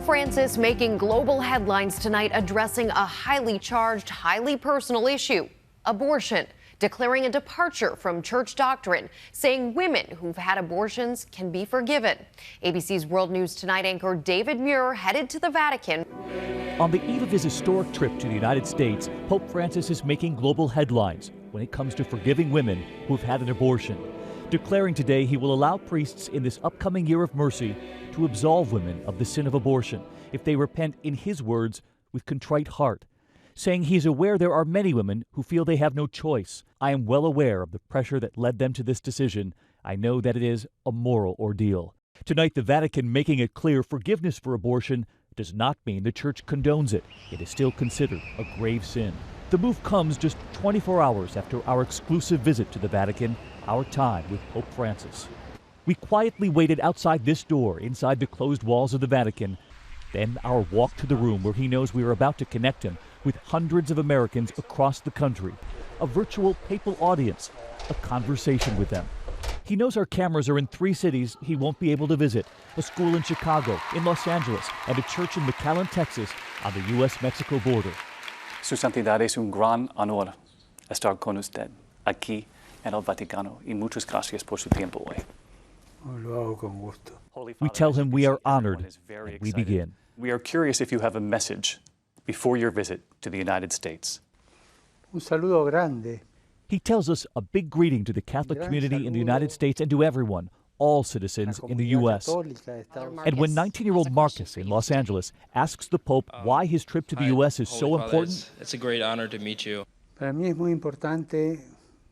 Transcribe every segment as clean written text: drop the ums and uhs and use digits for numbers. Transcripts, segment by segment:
Francis making global headlines tonight, addressing a highly charged, highly personal issue: abortion, declaring a departure from church doctrine, saying women who've had abortions can be forgiven. ABC's World News Tonight anchor David Muir headed to the Vatican. On the eve of his historic trip to the United States, Pope Francis is making global headlines when it comes to forgiving women who've had an abortion, declaring today he will allow priests in this upcoming year of mercy to absolve women of the sin of abortion if they repent, in his words, with contrite heart, saying he is aware there are many women who feel they have no choice. I am well aware of the pressure that led them to this decision. I know that it is a moral ordeal. Tonight, the Vatican making it clear forgiveness for abortion does not mean the church condones it. It is still considered a grave sin. The move comes just 24 hours after our exclusive visit to the Vatican, our time with Pope Francis. We quietly waited outside this door, inside the closed walls of the Vatican. Then our walk to the room where he knows we are about to connect him with hundreds of Americans across the country. A virtual papal audience, a conversation with them. He knows our cameras are in 3 cities he won't be able to visit: a school in Chicago, in Los Angeles, and a church in McAllen, Texas, on the U.S.-Mexico border. Su Santidad, es un gran honor estar con usted aquí en el Vaticano, y muchas gracias por su tiempo hoy. We tell him we are honored, and we begin. We are curious if you have a message before your visit to the United States. Un saludo grande. He tells us a big greeting to the Catholic community in the United States and to everyone, all citizens in the U.S. And when 19-year-old Marcus in Los Angeles asks the Pope why his trip to the U.S. is so important, it's a great honor to meet you. Para mí es muy importante.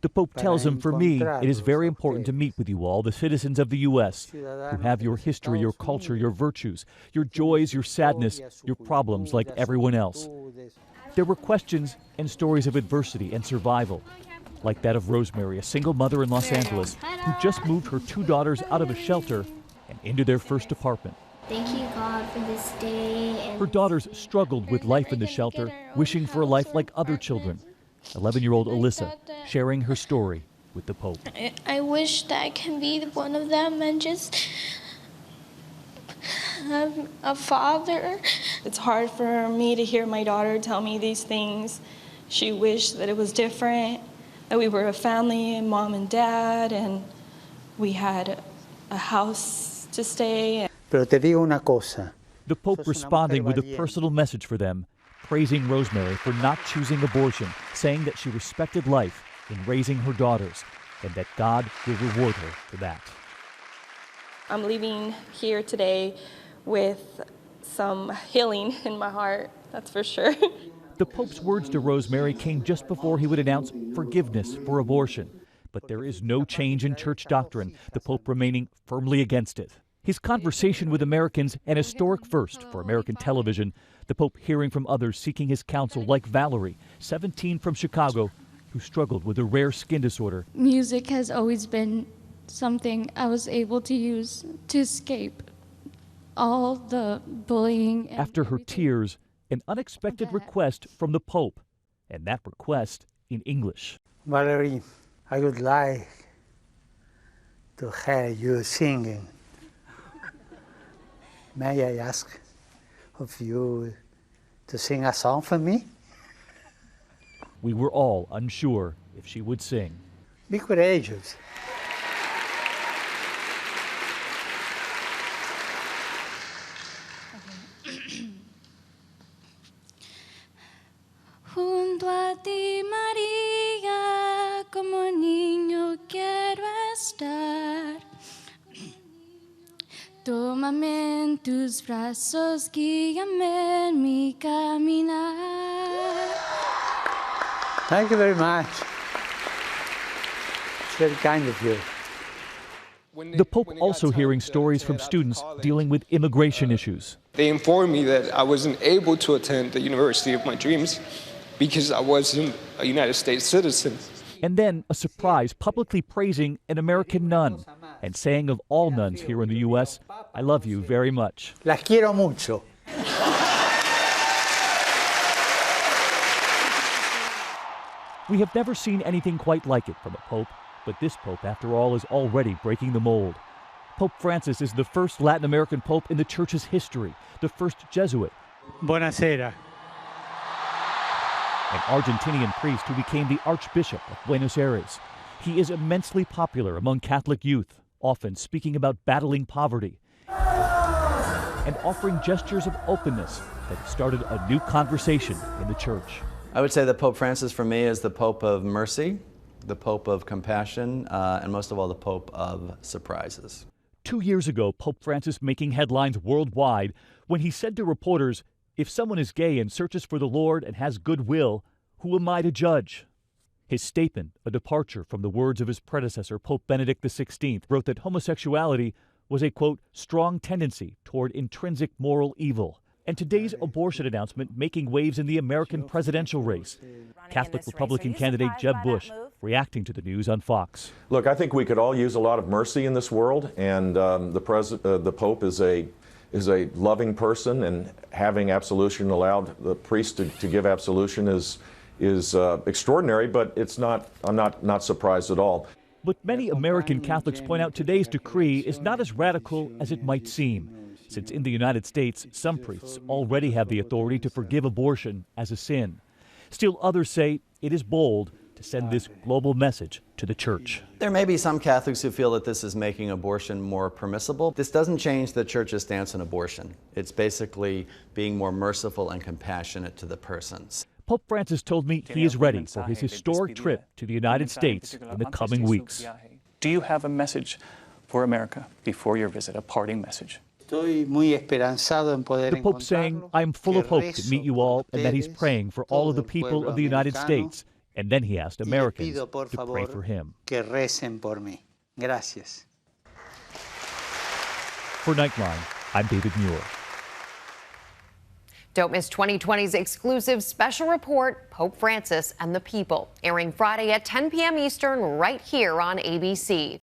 The Pope tells him, for me, it is very important to meet with you all, the citizens of the U.S., who have your history, your culture, your virtues, your joys, your sadness, your problems like everyone else. There were questions and stories of adversity and survival, like that of Rosemary, a single mother in Los Angeles who just moved her 2 daughters out of a shelter and into their first apartment. Thank you, God, for this day. Her daughters struggled with life in the shelter, wishing for a life like other children. 11-year-old Alyssa sharing her story with the Pope. I wish that I can be one of them and just have a father. It's hard for me to hear my daughter tell me these things. She wished that it was different, that we were a family, mom and dad, and we had a house to stay. Pero te digo una cosa. The Pope responding with a personal message for them, praising Rosemary for not choosing abortion, saying that she respected life in raising her daughters, and that God will reward her for that. I'm leaving here today with some healing in my heart, that's for sure. The Pope's words to Rosemary came just before he would announce forgiveness for abortion. But there is no change in church doctrine, the Pope remaining firmly against it. His conversation with Americans, an historic first for American television, the Pope hearing from others seeking his counsel, like Valerie, 17 from Chicago, who struggled with a rare skin disorder. Music has always been something I was able to use to escape all the bullying. After her tears, an unexpected request from the Pope, and that request in English. Valerie, I would like to hear you singing. May I ask of you to sing a song for me? We were all unsure if she would sing. Be courageous. Junto a ti, María, como niño quiero estar. Tómame en tus brazos, guíame en mi caminar. Thank you very much. It's very kind of you. The Pope also hearing stories from students dealing with immigration issues. They informed me that I wasn't able to attend the university of my dreams because I wasn't a United States citizen. And then a surprise publicly praising an American nun and saying of all nuns here in the U.S., I love you very much. Las quiero mucho. We have never seen anything quite like it from a pope, but this pope, after all, is already breaking the mold. Pope Francis is the first Latin American pope in the church's history, the first Jesuit. Buonasera. An Argentinian priest who became the Archbishop of Buenos Aires. He is immensely popular among Catholic youth, often speaking about battling poverty and offering gestures of openness that have started a new conversation in the church. I would say that Pope Francis for me is the Pope of mercy, the Pope of compassion, and most of all the Pope of surprises. 2 years ago, Pope Francis making headlines worldwide when he said to reporters, "If someone is gay and searches for the Lord and has goodwill, who am I to judge?" His statement, a departure from the words of his predecessor, Pope Benedict XVI, wrote that homosexuality was a, quote, strong tendency toward intrinsic moral evil. And today's abortion announcement making waves in the American presidential race. Catholic Republican candidate Jeb Bush reacting to the news on Fox. Look, I think we could all use a lot of mercy in this world, and the Pope is a loving person, and having absolution, allowed the priest to give absolution is extraordinary, but it's not. I'm not surprised at all. But many American Catholics point out today's decree is not as radical as it might seem, since in the United States, some priests already have the authority to forgive abortion as a sin. Still, others say it is bold to send this global message to the church. There may be some Catholics who feel that this is making abortion more permissible. This doesn't change the church's stance on abortion. It's basically being more merciful and compassionate to the persons. Pope Francis told me he is ready for his historic trip to the United States in the coming weeks. Do you have a message for America before your visit, a parting message? The Pope saying, "I am full of hope to meet you all," and that he's praying for all of the people of the United States. And then he asked Americans to pray for him. For Nightline, I'm David Muir. Don't miss 2020's exclusive special report, Pope Francis and the People, airing Friday at 10 p.m. Eastern right here on ABC.